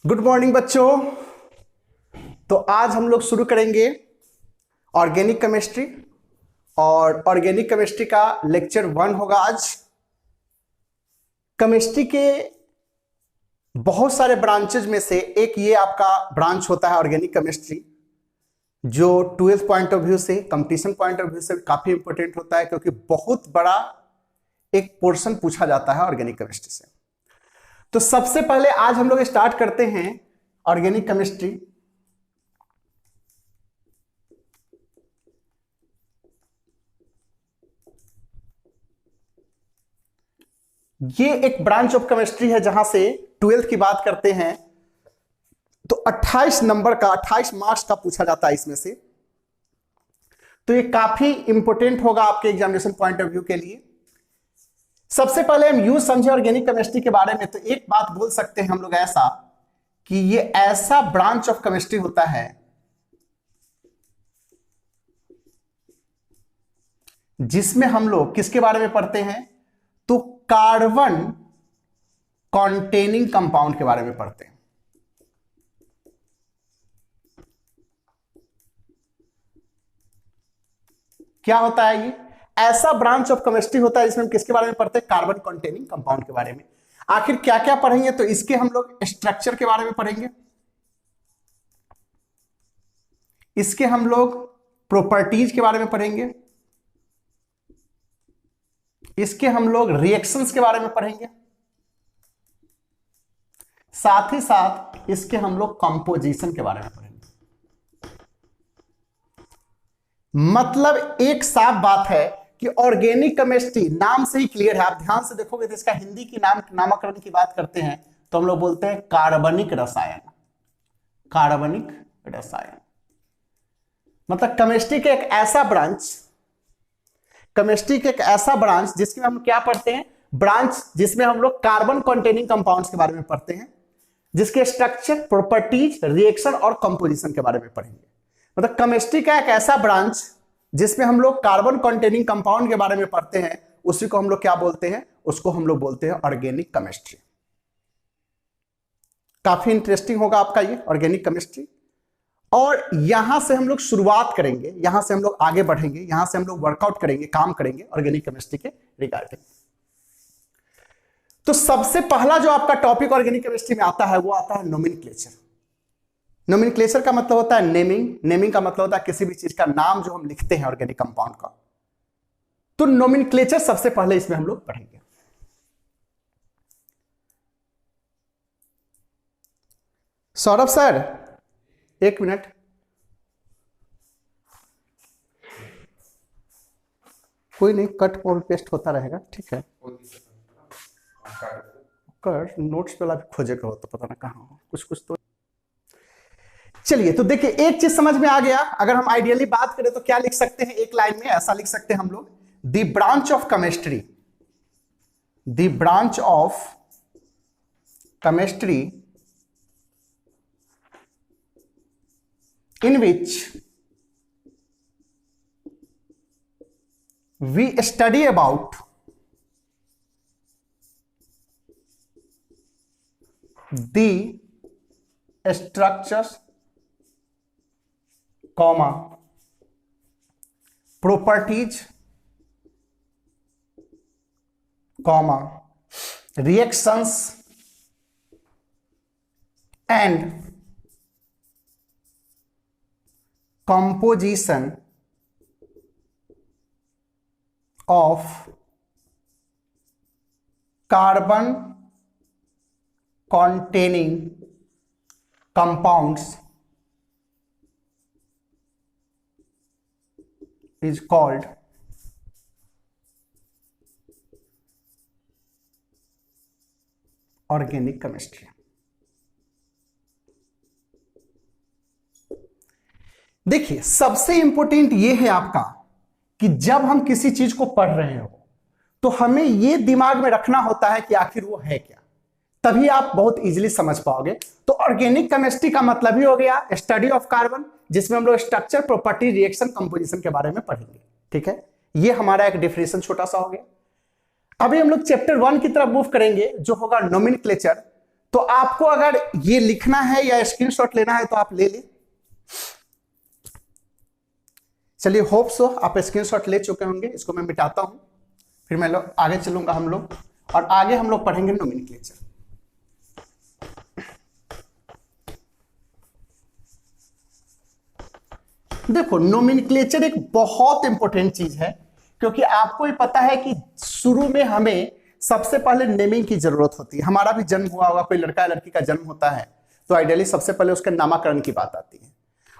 Good morning बच्चों। तो आज हम लोग शुरू करेंगे ऑर्गेनिक केमिस्ट्री और ऑर्गेनिक केमिस्ट्री का लेक्चर 1 होगा आज। केमिस्ट्री के बहुत सारे ब्रांचेज में से एक ये आपका ब्रांच होता है ऑर्गेनिक केमिस्ट्री, जो 12th पॉइंट ऑफ व्यू से, कंपटीशन पॉइंट ऑफ व्यू से काफी इंपॉर्टेंट होता है, क्योंकि बहुत बड़ा एक पोर्शन पूछा जाता है ऑर्गेनिक केमिस्ट्री से। तो सबसे पहले आज हम लोग स्टार्ट करते हैं ऑर्गेनिक केमिस्ट्री। ये एक ब्रांच ऑफ केमिस्ट्री है जहां से 12th की बात करते हैं तो 28 नंबर का, 28 मार्क्स का पूछा जाता है इसमें से। तो ये काफी इंपॉर्टेंट होगा आपके एग्जामिनेशन पॉइंट ऑफ व्यू के लिए। सबसे पहले हम यूज समझे ऑर्गेनिक केमिस्ट्री के बारे में, तो एक बात बोल सकते हैं हम लोग ऐसा कि ये ऐसा ब्रांच ऑफ केमिस्ट्री होता है जिसमें हम लोग किसके बारे में पढ़ते हैं, तो कार्बन कॉन्टेनिंग कंपाउंड के बारे में पढ़ते हैं। क्या होता है ये? ऐसा ब्रांच ऑफ केमिस्ट्री होता है जिसमें हम किसके बारे में पढ़ते हैं, कार्बन कॉन्टेनिंग कंपाउंड के बारे में। आखिर क्या क्या पढ़ेंगे, तो इसके हम लोग स्ट्रक्चर के बारे में पढ़ेंगे, इसके हम लोग प्रॉपर्टीज के बारे में पढ़ेंगे, इसके हम लोग रिएक्शंस के बारे में पढ़ेंगे, साथ ही साथ इसके हम लोग कंपोजिशन के बारे में पढ़ेंगे। मतलब एक साफ बात है कि ऑर्गेनिक केमिस्ट्री नाम से ही क्लियर है। आप ध्यान से देखोगे तो इसका हिंदी की नामकरण की बात करते हैं तो हम लोग बोलते हैं कार्बनिक रसायन। कार्बनिक रसायन मतलब केमिस्ट्री के एक ऐसा ब्रांच जिसमें हम क्या पढ़ते हैं, ब्रांच जिसमें हम लोग कार्बन कंटेनिंग कंपाउंड्स के बारे में पढ़ते हैं, जिसके स्ट्रक्चर, प्रॉपर्टीज, रिएक्शन और कंपोजिशन के बारे में पढ़ेंगे। मतलब केमिस्ट्री का एक ऐसा ब्रांच जिसमें हम लोग कार्बन कंटेनिंग कंपाउंड के बारे में पढ़ते हैं, उसी को हम लोग क्या बोलते हैं, उसको हम लोग बोलते हैं ऑर्गेनिक केमिस्ट्री। काफी इंटरेस्टिंग होगा आपका ये ऑर्गेनिक केमिस्ट्री। और यहां से हम लोग शुरुआत करेंगे, यहां से हम लोग आगे बढ़ेंगे, यहां से हम लोग वर्कआउट करेंगे, काम करेंगे ऑर्गेनिक केमिस्ट्री के रिगार्डिंग। तो सबसे पहला जो आपका टॉपिक ऑर्गेनिक केमिस्ट्री में आता है वो आता है नोमेनक्लेचर। नोमेनक्लेचर का मतलब होता है नेमिंग। नेमिंग का मतलब होता है किसी भी चीज का नाम जो हम लिखते हैं ऑर्गेनिक कंपाउंड का। तो नोमेनक्लेचर सबसे पहले इसमें हम लोग पढ़ेंगे। सौरभ सर एक मिनट, कोई नहीं, कट और पेस्ट होता रहेगा, ठीक है। कर नोट्स वाला भी खोजेगा हो तो पता ना कहां हो, कुछ तो। चलिए तो देखिए, एक चीज समझ में आ गया। अगर हम आइडियली बात करें तो क्या लिख सकते हैं, एक लाइन में ऐसा लिख सकते हैं हम लोग, the branch of chemistry, the branch of chemistry in which we study about the structures, comma, properties, comma, reactions and composition of carbon containing compounds is called organic chemistry। देखिए सबसे इंपॉर्टेंट ये है आपका कि जब हम किसी चीज को पढ़ रहे हो तो हमें ये दिमाग में रखना होता है कि आखिर वो है क्या, तभी आप बहुत इजीली समझ पाओगे। तो ऑर्गेनिक केमिस्ट्री का मतलब ही हो गया स्टडी ऑफ कार्बन, जिसमें हम लोग स्ट्रक्चर, प्रॉपर्टी, रिएक्शन, कंपोजिशन के बारे में पढ़ेंगे। ठीक है, ये हमारा एक डिफिनेशन छोटा सा हो गया। अभी हम लोग चैप्टर 1 की तरफ मूव करेंगे जो होगा नोमेनक्लेचर। तो आपको अगर ये लिखना है या स्क्रीनशॉट लेना है तो आप ले ले। चलिए, होप सो आप स्क्रीनशॉट ले चुके होंगे। इसको मैं मिटाता हूं, फिर मैं आगे चलूंगा हम लोग, और आगे हम लोग पढ़ेंगे नोमेनक्लेचर। देखो, नोमेनक्लेचर एक बहुत इंपॉर्टेंट चीज है, क्योंकि आपको ही पता है कि शुरू में हमें सबसे पहले नेमिंग की जरूरत होती है। हमारा भी जन्म हुआ होगा, कोई लड़का या लड़की का जन्म होता है तो आइडियली सबसे पहले उसके नामकरण की बात आती है।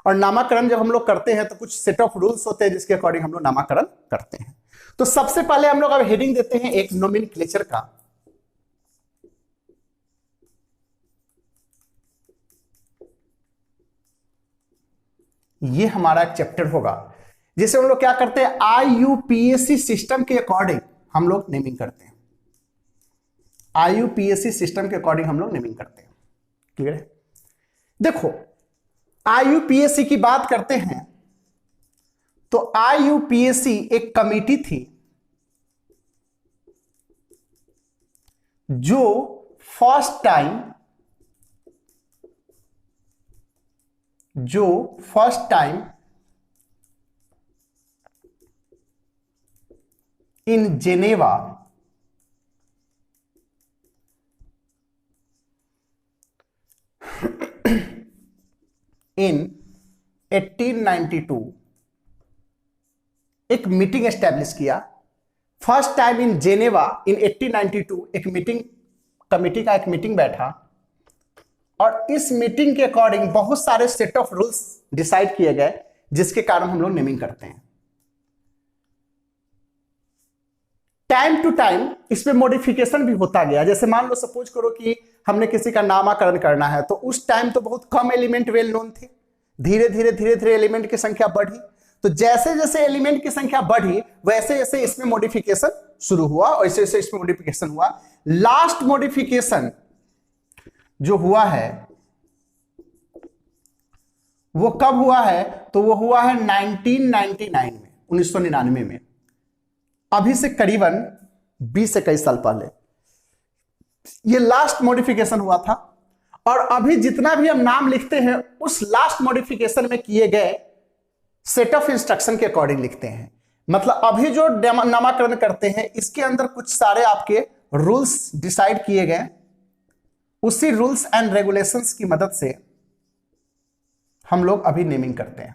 और नामकरण जब हम लोग करते हैं तो कुछ सेट ऑफ रूल्स होते हैं जिसके अकॉर्डिंग हम लोग नामकरण करते हैं। तो सबसे पहले हम लोग अब हेडिंग देते हैं एक नोमेनक्लेचर का। ये हमारा एक चैप्टर होगा जिसे हम लोग क्या करते हैं, IUPAC सिस्टम के अकॉर्डिंग हम लोग नेमिंग करते हैं। IUPAC सिस्टम के अकॉर्डिंग हम लोग नेमिंग करते हैं। क्लियर है? देखो, IUPAC की बात करते हैं तो IUPAC एक कमिटी थी जो फर्स्ट टाइम इन जेनेवा इन 1892 एक मीटिंग एस्टेब्लिश किया। फर्स्ट टाइम इन जेनेवा इन 1892 एक मीटिंग, कमिटी का एक मीटिंग बैठा, और इस मीटिंग के अकॉर्डिंग बहुत सारे सेट ऑफ रूल्स डिसाइड किए गए जिसके कारण हम लोग नेमिंग करते हैं। टाइम टू टाइम इसमें मॉडिफिकेशन भी होता गया। जैसे मान लो, सपोज करो कि हमने किसी का नामकरण करना है, तो उस टाइम तो बहुत कम एलिमेंट वेल नोन थे। धीरे धीरे एलिमेंट की संख्या बढ़ी, तो जैसे जैसे एलिमेंट की संख्या बढ़ी वैसे जैसे इसमें मॉडिफिकेशन शुरू हुआ, वैसे वैसे इसमें मॉडिफिकेशन हुआ। लास्ट मॉडिफिकेशन जो हुआ है वो कब हुआ है, तो वो हुआ है 1999 में, 1999 में। अभी से करीबन 20-21 साल पहले ये लास्ट मॉडिफिकेशन हुआ था। और अभी जितना भी हम नाम लिखते हैं उस लास्ट मॉडिफिकेशन में किए गए सेट ऑफ इंस्ट्रक्शन के अकॉर्डिंग लिखते हैं। मतलब अभी जो नामकरण करते हैं इसके अंदर कुछ सारे आपके रूल्स डिसाइड किए गए, उसी रूल्स एंड रेगुलेशंस की मदद से हम लोग अभी नेमिंग करते हैं।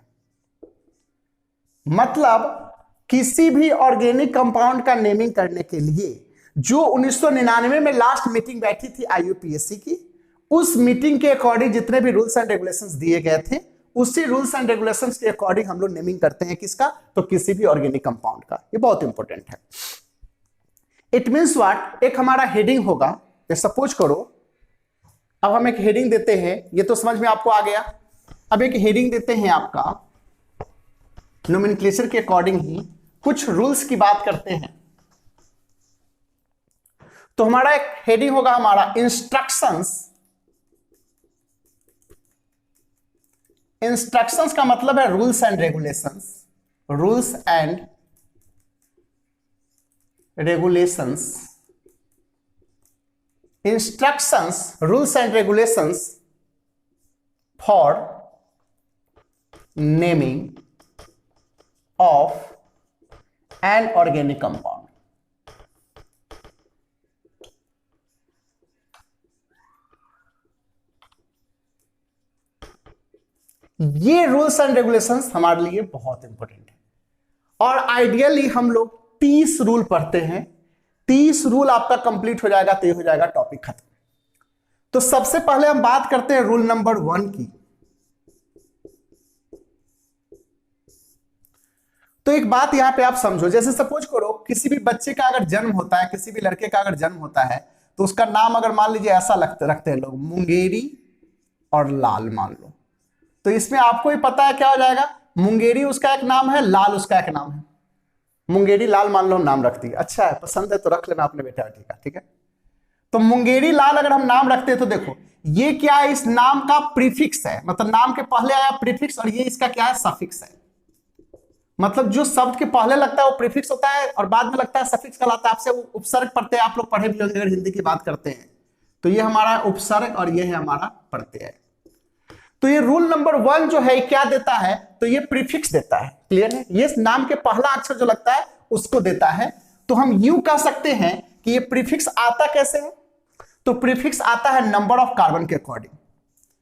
मतलब किसी भी ऑर्गेनिक कंपाउंड का नेमिंग करने के लिए जो 1999 में लास्ट मीटिंग बैठी थी IUPAC की, उस मीटिंग के अकॉर्डिंग जितने भी रूल्स एंड रेगुलेशंस दिए गए थे उसी रूल्स एंड रेगुलेशंस के अकॉर्डिंग हम लोग नेमिंग करते हैं। किसका? तो किसी भी ऑर्गेनिक कंपाउंड का। ये बहुत इंपॉर्टेंट है। इट मींस व्हाट, एक हमारा हेडिंग होगा। सपोज करो अब हम एक हेडिंग देते हैं, ये तो समझ में आपको आ गया। अब एक हेडिंग देते हैं आपका, नोमेनक्लेचर के अकॉर्डिंग ही कुछ रूल्स की बात करते हैं। तो हमारा एक हेडिंग होगा हमारा इंस्ट्रक्शंस। इंस्ट्रक्शंस का मतलब है rules and regulations. Rules and regulations, instructions, rules and regulations for naming of an organic compound. ये रूल्स एंड रेगुलेशंस हमारे लिए बहुत इंपॉर्टेंट है। और आइडियली हम लोग 30 रूल पढ़ते हैं। 30 रूल आपका कंप्लीट हो जाएगा तो ये हो जाएगा टॉपिक खत्म। तो सबसे पहले हम बात करते हैं रूल नंबर 1 की। तो एक बात यहां पे आप समझो, जैसे सपोज करो किसी भी बच्चे का अगर जन्म होता है, किसी भी लड़के का अगर जन्म होता है, तो उसका नाम अगर मान लीजिए ऐसा रखते हैं लोग, मुंगेरी और लाल मान लो, तो इसमें आपको ही पता है क्या हो जाएगा। मुंगेरी उसका एक नाम है, लाल उसका एक नाम है। मुंगेरी लाल मान लो नाम रख दिया, अच्छा है, पसंद है तो रख लेना अपने बेटा बेटी का, ठीक है। तो मुंगेरी लाल अगर हम नाम रखते हैं तो देखो ये क्या है, इस नाम का प्रीफिक्स है, मतलब नाम के पहले आया प्रीफिक्स, और ये इसका क्या है, सफिक्स है। मतलब जो शब्द के पहले लगता है वो प्रीफिक्स होता है और बाद में लगता है सफिक्स कहलाता है। आपसे उपसर्ग पढ़ते हैं, आप लोग पढ़े भी होंगे अगर हिंदी की बात करते हैं तो ये हमारा उपसर्ग और ये है हमारा प्रत्यय। तो ये रूल नंबर 1 जो है क्या देता है, तो ये प्रीफिक्स देता है। क्लियर है, ये नाम के पहला अक्षर जो लगता है उसको देता है। तो हम यूं कह सकते हैं कि ये प्रीफिक्स आता कैसे है, तो प्रीफिक्स आता है नंबर ऑफ कार्बन के अकॉर्डिंग।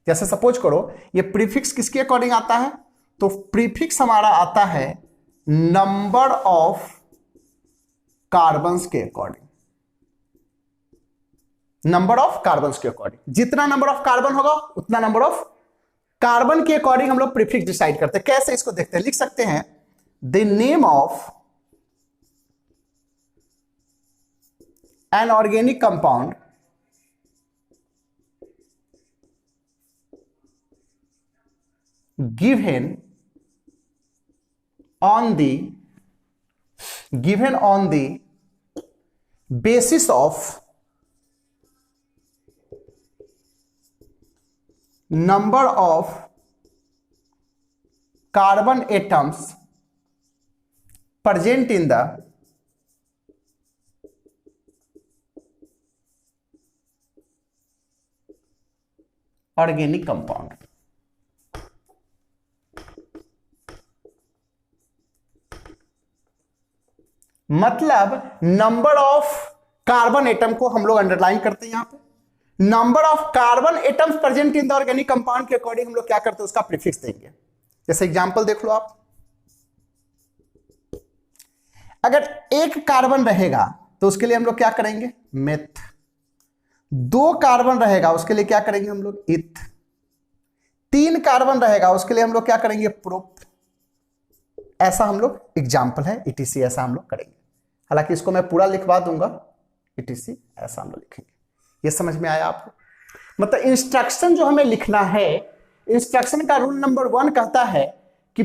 जैसे सपोज करो ये प्रीफिक्स किसके अकॉर्डिंग आता है, तो प्रीफिक्स हमारा आता है नंबर ऑफ कार्बन्स के अकॉर्डिंग। नंबर ऑफ कार्बन्स के अकॉर्डिंग, जितना नंबर ऑफ कार्बन होगा उतना नंबर ऑफ कार्बन के अकॉर्डिंग हम लोग प्रीफिक्स डिसाइड करते हैं। कैसे इसको देखते हैं, लिख सकते हैं the name of an organic compound given on the basis of number of carbon atoms present in the organic compound। मतलब नंबर ऑफ कार्बन एटम को हम लोग अंडरलाइन करते हैं यहां पे। Number of carbon atoms present in the organic compound के according हम लोग क्या करते हैं, उसका प्रीफिक्स देंगे। जैसे एग्जांपल देख लो आप, अगर एक कार्बन रहेगा तो उसके लिए हम लोग क्या करेंगे, मेथ। 2 कार्बन रहेगा उसके लिए क्या करेंगे हम लोग, इथ। 3 कार्बन रहेगा उसके लिए हम लोग क्या करेंगे, प्रोप। ऐसा हम लोग एग्जाम्पल है, इटीसी ऐसा हम लोग करेंगे। हालांकि इसको मैं पूरा लिखवा दूंगा, इटीसी ऐसा हम लोग लिखेंगे। ये समझ में आया आपको? मतलब इंस्ट्रक्शन जो हमें लिखना है, इंस्ट्रक्शन का रूल नंबर 1 कहता है कि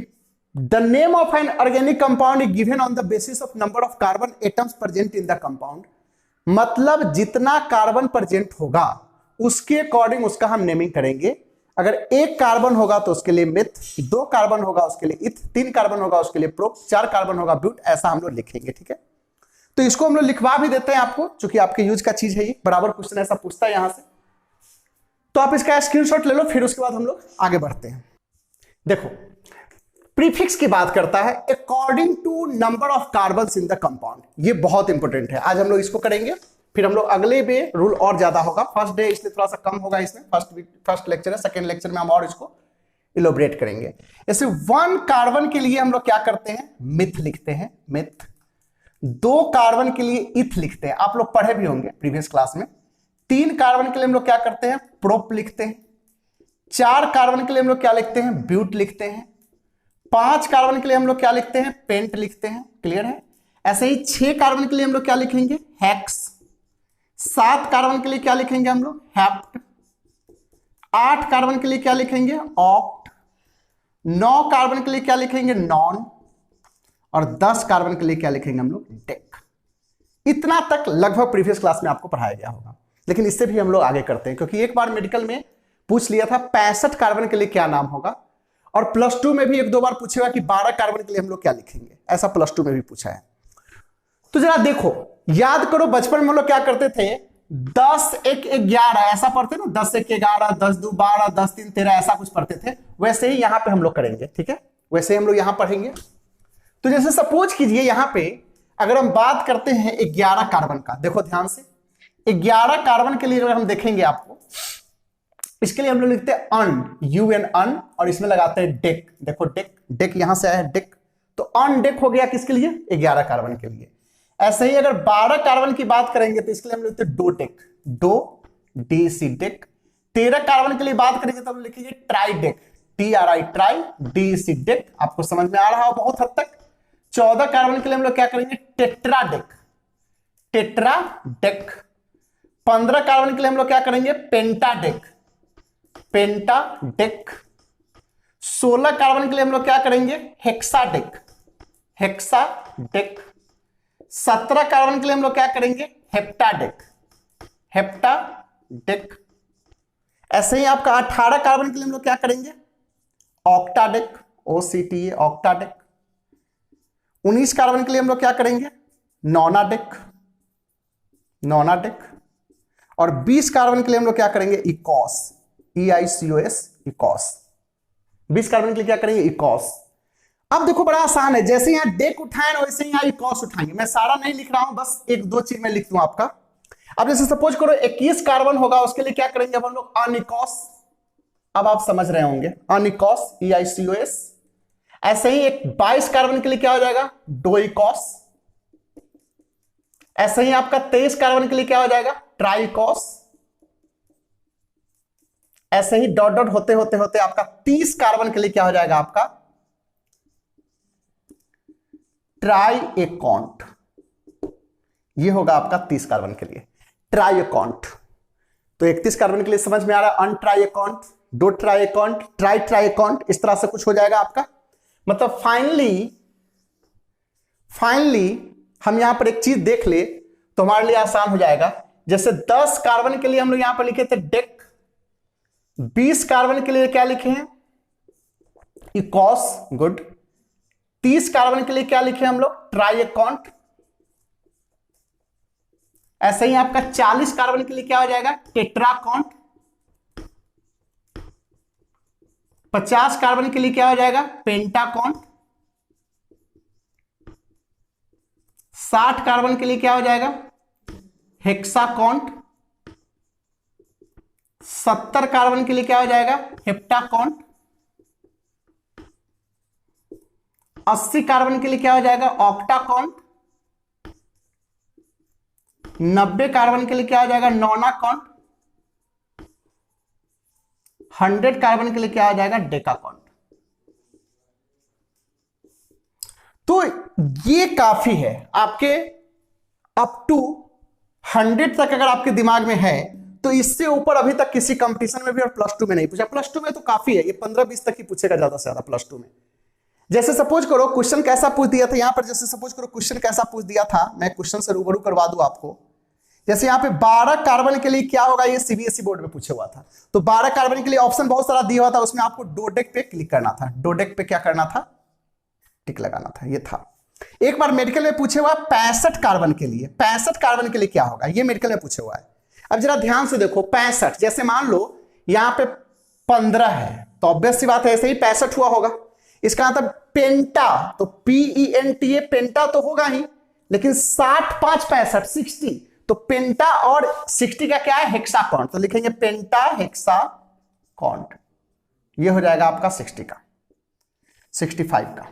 the name of an organic compound is given on the basis of number of carbon atoms present in the compound. मतलब जितना कार्बन प्रेजेंट होगा उसके अकॉर्डिंग उसका हम नेमिंग करेंगे। अगर 1 कार्बन होगा तो उसके लिए मिथ, 2 कार्बन होगा उसके लिए इथ, 3 कार्बन होगा उसके लिए प्रोप, 4 कार्बन होगा ब्यूट। ऐसा हम लोग लिखेंगे, ठीक है। तो इसको हम लोग लिखवा भी देते हैं आपको, क्योंकि आपके यूज का चीज है ये, बराबर क्वेश्चन ऐसा पूछता है यहां से। तो आप इसका स्क्रीनशॉट ले लो, फिर उसके बाद हम लोग आगे बढ़ते हैं। देखो प्रीफिक्स की बात करता है according to number of carbons in the compound. ये बहुत इंपॉर्टेंट है, आज हम लोग इसको करेंगे, फिर हम लोग अगले में रूल और ज्यादा होगा। फर्स्ट डे इसलिए थोड़ा सा कम होगा, इसमें फर्स्ट लेक्चर है, सेकेंड लेक्चर में हम और इसको इलोबरेट करेंगे। जैसे 1 कार्बन के लिए हम लोग क्या करते हैं, मिथ लिखते हैं, मिथ। 2 कार्बन के लिए इथ लिखते हैं, आप लोग पढ़े भी होंगे प्रीवियस क्लास में। 3 कार्बन के लिए हम लोग क्या करते हैं, प्रोप लिखते हैं। 4 कार्बन के लिए हम लोग क्या लिखते हैं, ब्यूट लिखते हैं। 5 कार्बन के लिए हम लोग क्या लिखते हैं, पेंट लिखते हैं। क्लियर है? ऐसे ही 6 कार्बन के लिए हम लोग क्या लिखेंगे, हेक्स। 7 कार्बन के लिए क्या लिखेंगे हम लोग, हेप्ट। 8 कार्बन के लिए क्या लिखेंगे, ऑक्ट। 9 कार्बन के लिए क्या लिखेंगे, नॉन। और 10 कार्बन के लिए क्या लिखेंगे हम लोग, डेक। इतना तक लगभग प्रीवियस क्लास में आपको पढ़ाया गया होगा, लेकिन इससे भी हम लोग आगे करते हैं, क्योंकि एक बार मेडिकल में पूछ लिया था 65 कार्बन के लिए क्या नाम होगा, और +2 में भी 1-2 बार पूछेगा कि 12 कार्बन के लिए हम लोग क्या लिखेंगे, ऐसा +2 में भी पूछा है। तो जरा देखो, याद करो बचपन में हम लोग क्या करते थे, 10 1 11 ऐसा पढ़ते ना, 10 1 11, 10 2 12, 10 3 13 ऐसा कुछ पढ़ते थे। वैसे ही यहां पे हम लोग करेंगे, ठीक है, वैसे ही हम लोग यहां पढ़ेंगे। तो जैसे सपोज कीजिए यहां पे अगर हम बात करते हैं 11 कार्बन का, देखो ध्यान से, 11 कार्बन के लिए अगर हम देखेंगे आपको, इसके लिए हम लोग लिखते हैं अन, UN अन, और इसमें लगाते हैं डेक। देखो डेक, डेक यहां से आया है डेक, तो अन डेक हो गया किसके लिए, 11 कार्बन के लिए। ऐसे ही अगर 12 कार्बन की बात करेंगे तो इसके लिए हम लिखते हैं dodec, do DC dec. 13 carbon के लिए बात करेंगे तो हम लिखेंगे tridec, TRI tri, DC dec. आपको समझ में आ रहा हो बहुत हद तक। 14 कार्बन के लिए हम लोग क्या करेंगे, tetra deck, tetra deck. 15 carbon के लिए हम लोग क्या करेंगे, पेंटा डेक, पेंटा डेक। 16 कार्बन के लिए हम लोग क्या करेंगे, hexa deck, hexa deck. 17 carbon के लिए हम लोग क्या करेंगे, हेप्टा डेक, हेप्टा डेक। ऐसे ही आपका 18 कार्बन के लिए हम लोग क्या करेंगे, octa deck, OCTA octa deck. 19 carbon के लिए हम लोग क्या करेंगे, नोना डेक, नोना डेक। और 20 कार्बन के लिए हम लोग क्या करेंगे, इकॉस, EICOS, इकॉस। 20 कार्बन के लिए क्या करेंगे, इकॉस। अब देखो बड़ा आसान है, जैसे यहां डेक उठाए ना वैसे यहां इकॉस उठाएंगे। मैं सारा नहीं लिख रहा हूं, बस एक दो चीज में लिख दूं आपका। अब जैसे सपोज करो 21 कार्बन होगा, उसके लिए क्या करेंगे अब हम लोग, अनिकॉस। अब आप समझ रहे होंगे, अनिकॉस, EICOS। ऐसे ही एक 22 कार्बन के लिए क्या हो जाएगा, डोइकॉस। ऐसे ही आपका 23 कार्बन के लिए क्या हो जाएगा, ट्राइकॉस। ऐसे ही डॉट डॉट होते होते होते आपका 30 कार्बन के लिए क्या हो जाएगा, आपका ट्राइएकॉन्ट। ये होगा आपका 30 कार्बन के लिए ट्राइएकॉन्ट। तो 31 कार्बन के लिए समझ में आ रहा है, अनट्राइएकॉन्ट, डो ट्राइएकॉन्ट, ट्राई ट्राइएकॉन्ट, इस तरह से कुछ हो जाएगा आपका। मतलब फाइनली हम यहां पर एक चीज देख ले तो हमारे लिए आसान हो जाएगा। जैसे 10 कार्बन के लिए हम लोग यहां पर लिखे थे डेक, 20 कार्बन के लिए क्या लिखे हैं, इकॉस, गुड। 30 कार्बन के लिए क्या लिखे हम लोग, ट्राइएकॉन्ट। ऐसे ही आपका 40 कार्बन के लिए क्या हो जाएगा, टेट्राकॉन्ट। 50 कार्बन के लिए क्या हो जाएगा, पेंटाकॉन्ट। 60 कार्बन के लिए क्या हो जाएगा, हेक्साकॉन्ट। 70 कार्बन के लिए क्या हो जाएगा, हेप्टाकॉन्ट। 80 कार्बन के लिए क्या हो जाएगा, ऑक्टाकॉन्ट। 90 कार्बन के लिए क्या हो जाएगा, नोनाकॉन्ट। 100 कार्बन के लिए क्या हो जाएगा, डेकाकॉन्ट। तो ये काफी है आपके, अप टू 100 तक अगर आपके दिमाग में है तो इससे ऊपर अभी तक किसी कंपटीशन में भी और +2 में नहीं पूछा। +2 में तो काफी है, ये 15-20 तक ही पूछेगा ज्यादा से ज्यादा +2 में। जैसे सपोज करो क्वेश्चन कैसा पूछ दिया था यहां पर, जैसे सपोज करो क्वेश्चन कैसा पूछ दिया था, मैं क्वेश्चन से रूबरू करवा दूं आपको। जैसे यहां पे 12 कार्बन के लिए क्या होगा, ये CBSE बोर्ड में पूछा हुआ था। तो 12 कार्बन के लिए ऑप्शन बहुत सारा दिया हुआ था, उसमें आपको डोडेक पे क्लिक करना था। डोडेक पे क्या करना था, टिक लगाना था, ये था। एक बार मेडिकल में पूछे हुआ 65 कार्बन के लिए, 65 कार्बन के लिए क्या होगा, ये मेडिकल में पूछे हुआ है। अब जरा ध्यान से देखो, 65 जैसे मान लो यहां पे 15 है तो ऑब्वियस सी बात है ऐसे ही 65 हुआ होगा। इसका मतलब पेंटा, तो PENTA पेंटा तो होगा ही, लेकिन 60 5 65 60, तो पेंटा और 60 का क्या है, हेक्साकॉन्ट। तो लिखेंगे पेंटा हेक्साकॉन्ट, ये हो जाएगा आपका 60 का, 65 का।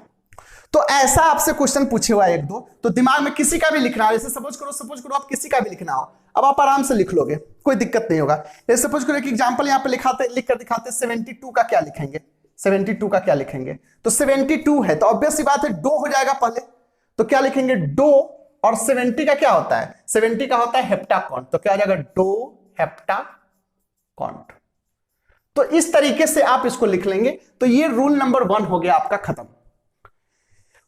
तो ऐसा आपसे क्वेश्चन पूछे हुआ है एक दो, तो दिमाग में किसी का भी लिखना है। जैसे सपोज करो आप किसी का भी लिखना हो, अब आप आराम से लिख लोगे, कोई दिक्कत नहीं होगा। जैसे सपोज करो एक एग्जांपल यहां पे लिख कर दिखाते, 72 का क्या लिखेंगे, 72 का क्या लिखेंगे, तो 72 है तो ऑब्वियस सी बात है डो हो जाएगा पहले, तो क्या लिखेंगे डो, और 70 का क्या होता है, 70 का होता है हेप्टाकॉन्ट, तो क्या आ जाएगा डो हेप्टाकॉन्ट। तो इस तरीके से आप इसको लिख लेंगे। तो ये रूल नंबर 1 हो गया आपका खत्म।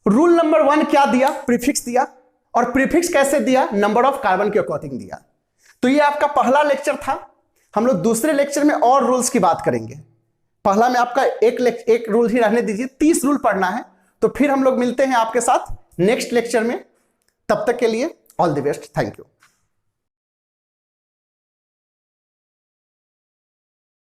रूल नंबर 1 क्या दिया, प्रीफिक्स दिया, और प्रीफिक्स कैसे दिया, नंबर ऑफ कार्बन के अकॉर्डिंग दिया। तो ये आपका पहला लेक्चर था। हम लोग दूसरे लेक्चर में और रूल्स की बात करेंगे। पहला में आपका एक रूल ही रहने दीजिए, 30 रूल पढ़ना है। तो फिर हम लोग मिलते हैं आपके साथ नेक्स्ट लेक्चर में। तब तक के लिए all the best, thank you.